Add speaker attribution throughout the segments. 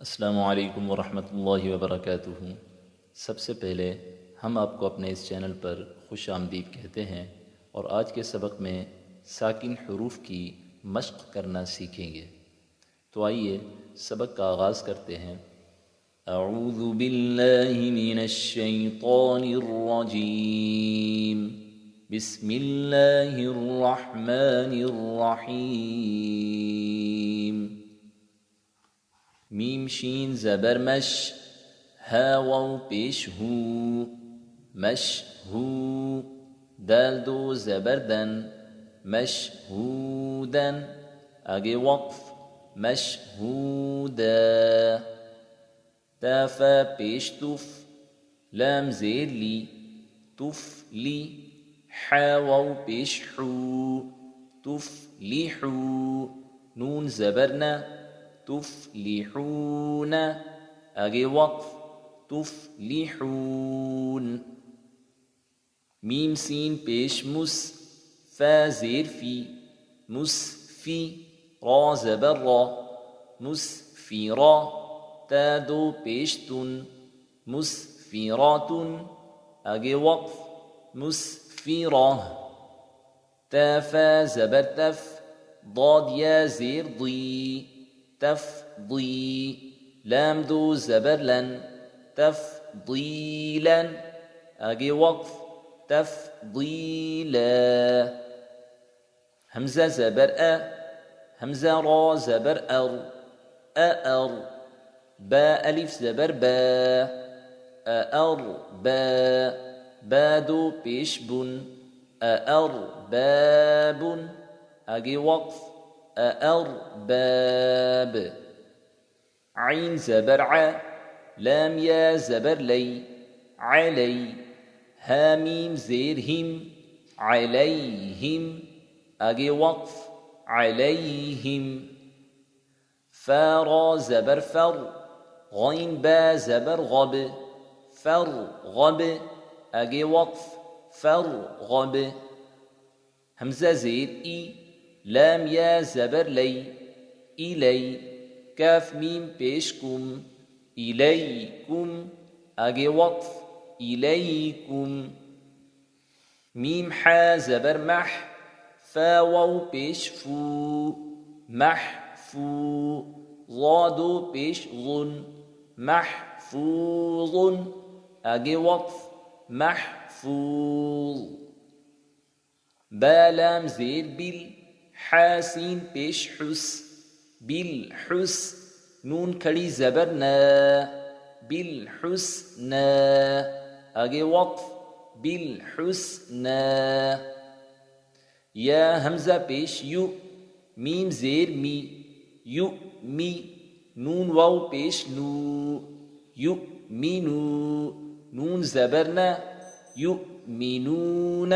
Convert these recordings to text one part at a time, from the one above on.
Speaker 1: अस्सलामु अलैकुम वरहमतुल्लाहि वबरकातुहू। सबसे पहले हम आपको अपने इस चैनल पर खुश आमदीद कहते हैं और आज के सबक में साकिन हुरूफ की मश्क करना सीखेंगे। तो आइए सबक का आगाज़ करते हैं। अऊज़ु बिल्लाहि मिनश शैतानिर रजीम। बिस्मिल्लाहिर रहमानिर रहीम। मीम शीन ज़बर मश, हा वाव पेश हू, मश हू। दाल दो ज़बर दन, मशहूदन। आगे वक्फ, मशहूदा। ताफा पेश तुफ, लाम ज़ेर ली, तुफ ली। हा वाव पेश हू, तुफ ली हू। नून ज़बरना, तुफ़लिहून। आगे वक्फ, तुफ़लिहून। मीम सीन पेश मुस, फा ज़ेर फी, मुसफ़ी। रा ज़बर रा, मुसफ़िरा। ता दो पेश तुन, मुसफ़िरातुन। आगे वक्फ, मुसफ़िरा। ता फा ज़बर तफ, ضاد या ज़ेर दी, تفضي. لام دو زبر لن، تفضيلا. آगे وقف، تفضيلا. همزة زبر أ، همزة را زبر أر، أر. با ألف زبر با، أر با. با دو پیش بن، أر باب. آगे وقف، أرباب. عين زبر ع، لام يا زبر لي، علي. هاميم زير هم، عليهم. آगे وقف، عليهم. فارا زبر فر، غين با زبر غب، فرغب. آगे وقف، فرغب. همزة زير إي، لام یا زبر لی، إلی. کاف میم پیش کم، إلیکم. آगे وقف، إلیکم. میم حا زبر مح، فا واو پیش فو، محفو. ضادو پیش ظن، محفوظ. آगे وقف، محفوظ. با لام زیر بیل، حاسين پیش حس، بالحس. نون کڑی زبر نا، بالحسنا. آगे وقف، بالحسنا. یا همزة پیش یو، میم زیر می، یو می. نون واو پیش نو، یو مینو. نون زبر نا، یو مینون.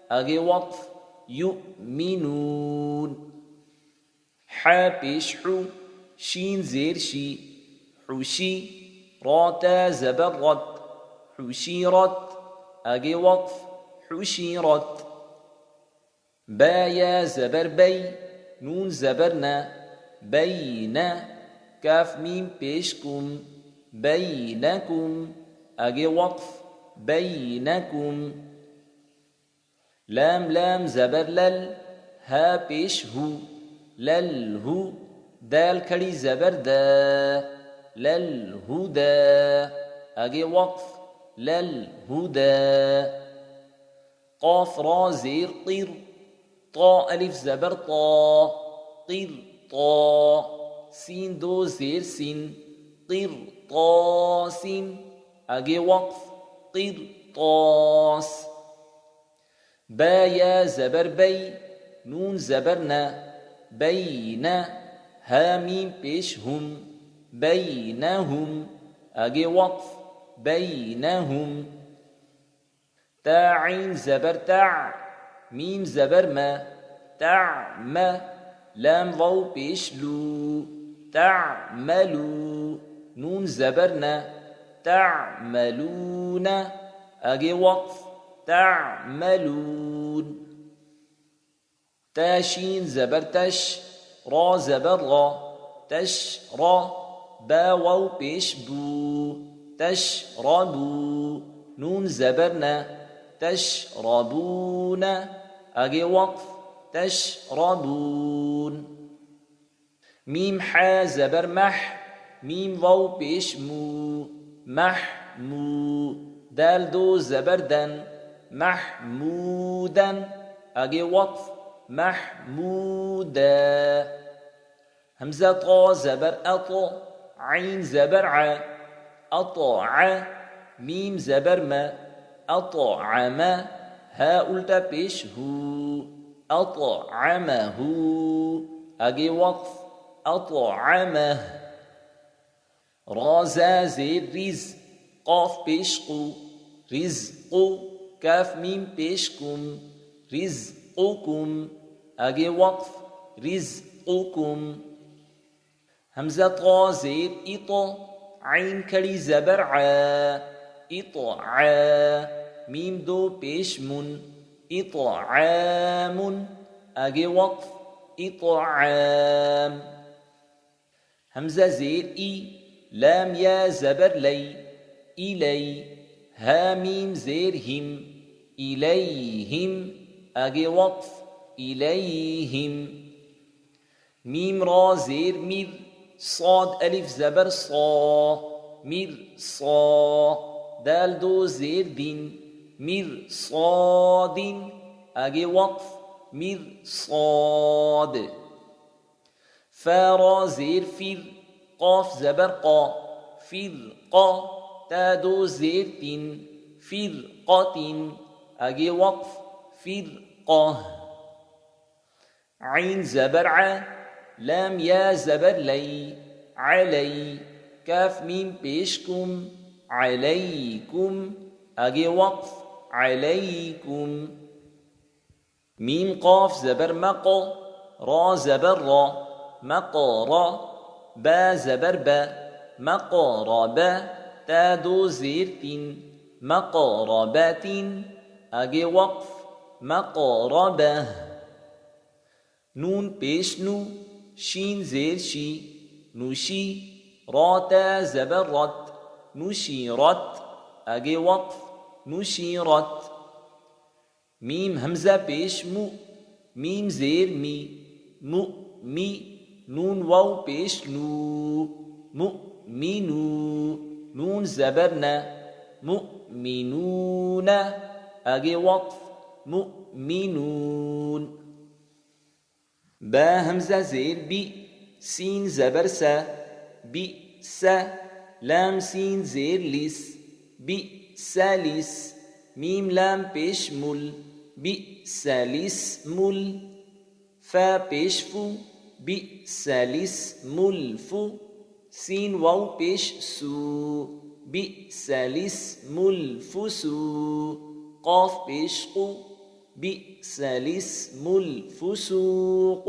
Speaker 1: آगे وقف، يؤمنون. حا پیش حو، شين زير شي، حشي. راتا زبر رد، حشيرت. آगे وقف، حشيرت. با يا زبر بي، نون زبرنا، بين. كاف ميم پیشكم، بينكم. آगे وقف، بينكم. لام لام زبر لل، ها پیش هو، لل هو. دال کڑی زبر دا، لل هو دا. آगे وقف، لل هو دا. قاف را زیر طير، طا ألف زبر طا، طير طا. سين دو زير سين، طير طاسين. آगे وقف، طير طاس. با يا زبر بي، نون زبرنا، بين. ها ميم پیش هم، بينهم. آगे وقف، بينهم. تا عين زبر تع، ميم زبر ما، تعمى. لام ضو پیش لو، تعملوا. نون زبرنا، تعملون. آगे وقف، تعملون. تاشين زبر تش، را زبر را، تشرى. با واو پیش بو تشربو نون زبرنا تشربون اگه وقف تشربون ميم حا زبر مح ميم واو پیش مو محمو دال دو زبر دن محمودن اگه وقف محمودا همزة طا زبر أطا عين زبر ع أطاع ميم زبر ما أطعم ها ألتا بيش هو أطعمه أجي وقف أطعمه رازا زيد رز قاف بيشقو رزق كاف ميم بيشكم رزقكم أجي وقف رزقكم همزة طا زير إطا عين كلي زبر ع إطع ميم دو بيش من إطعام أجي وقف إطعام همزة زير إي لام يا زبر لي إلي ها ميم زير هم إليهم أجي وقف إليهم ميم را زير مير صاد ألف زبر صا مير صا دال دو زير دين مير صاد أجي وقف مير صاد فارا زير فير قاف زبر قا فرقا تا دو زير تين فرقة أجي وقف فرقة عين زبر ع لام يا زبر لي علي كاف ميم بيشكم عليكم أجي وقف عليكم ميم قاف زبر مقا را زبر را مقارا با زبر با مقاربا تا دو زير مقاربات أجي وقف مقاربة نون پیش نو شين زير شي نوشي راتا زبر رت نشيرت أجي وقف نشيرت ميم همزة پیش مو ميم زير مي مؤمي نون واو پیش نو مؤمنو نون زبرنا مؤمنون أجي وقف مؤمنون با همزة زير بي سين زبر سا بئس لام سين زير لس بئس لس ميم لام پیش مل بئس الاسم فا پیش فو بئس الاسم الفو سين واو پیش سو بئس الاسم الفسو قاف پیش قو بئس الاسم الفسوق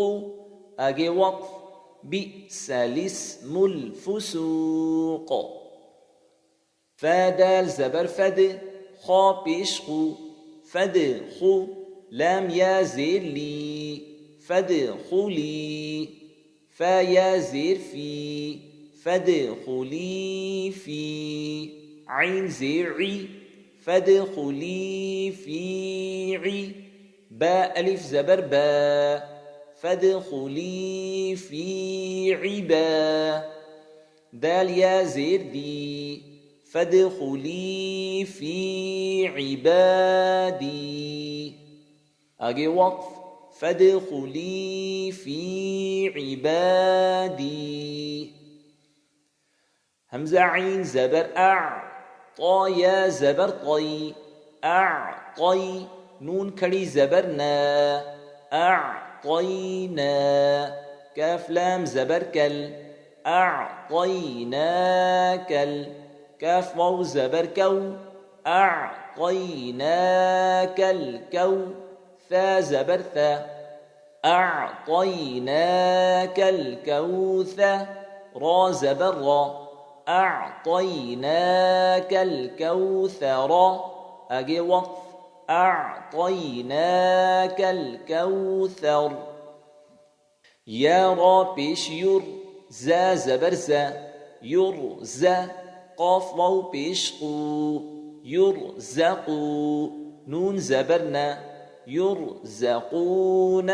Speaker 1: أجي وقف بئس الاسم الفسوق فدال زبر فد خا پیش خو فد خو لام يا زير لي فد خولي فا يا زير في فد خولي في عين زيرعي فادخلي في عي با ألف زبر با فادخلي في عبا دال يا زير دي فادخلي في عبادي أجي وقف فادخلي في عبادي همزة عين زبر طا يا زبر طي أعطي نون كري زبرنا أعطينا كاف لام زبر كل أعطيناك كاف واو زبر كو أعطيناك الكو ثا زبر ثا أعطيناك الكوثر را زبر را أعطيناك الكوثر أجي وقف أعطيناك الكوثر يا را بيش ير زا زبر زا يرزق قاف واو پیش قو يرزقو نون زبرنا يرزقون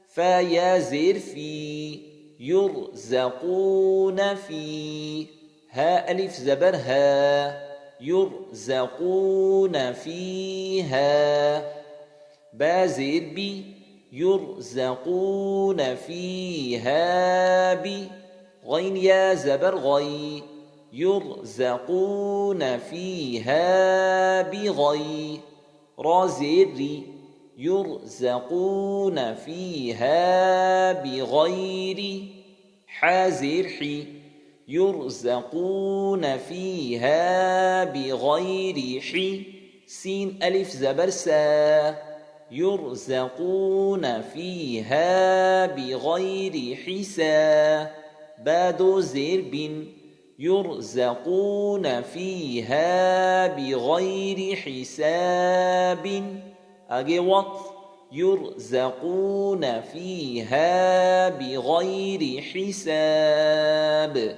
Speaker 1: فا يا زير في يرزقون في ها ألف زبر ها يرزقون فيها با زير بي يرزقون فيها بي غين يا زبر غي يرزقون فيها بغي را زير ري يرزقون فيها بغير حازر حي يرزقون فيها بغير حي سين ألف زبر سا يرزقون فيها بغير حساب بادو زير بن يرزقون فيها بغير حساب أجي وقف يرزقون فيها بغير حساب